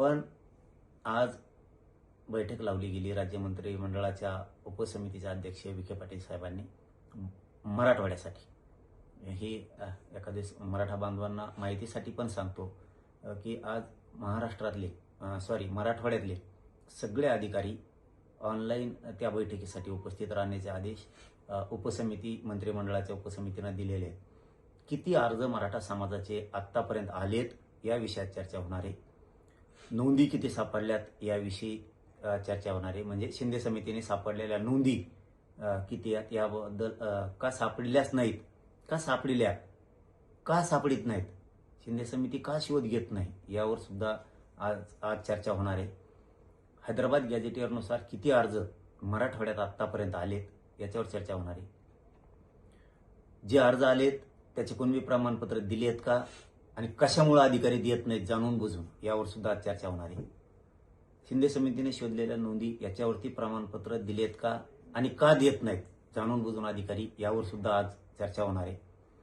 पण आज बैठक लावली गेली राज्य मंत्रिमंडळाच्या उपसमितीचे अध्यक्ष विखे पाटील साहेबांनी मराठवाड्यासाठी. ही एखाद्या मराठा बांधवांना माहितीसाठी पण सांगतो की आज मराठवाड्यातले सगळे अधिकारी ऑनलाईन त्या बैठकीसाठी उपस्थित राहण्याचे आदेश मंत्रिमंडळाच्या उपसमितीनं दिलेले आहेत. किती अर्ज मराठा समाजाचे आत्तापर्यंत आलेत या विषयात चर्चा होणार आहे. नोंदी किती सापडल्यात याविषयी चर्चा होणार आहे. म्हणजे शिंदे समितीने सापडलेल्या नोंदी किती आहेत याबद्दल, का सापडल्याच नाहीत, का सापडल्या, का सापडित नाहीत, शिंदे समिती का शोध घेत नाही यावर सुद्धा आज चर्चा होणार आहे. हैदराबाद गॅझेटियरनुसार किती अर्ज मराठवाड्यात आत्तापर्यंत आलेत याच्यावर चर्चा होणार आहे. जे अर्ज आलेत त्याचे कोणते प्रमाणपत्र दिले आहेत का आणि कशामुळे अधिकारी देत नाहीत जाणून बुजून यावर सुद्धा आज चर्चा होणार आहे. शिंदे समितीने शोधलेल्या नोंदी याच्यावरती प्रमाणपत्र दिलेत का आणि का देत नाहीत जाणून बुजून अधिकारी यावर सुद्धा आज चर्चा होणार आहे.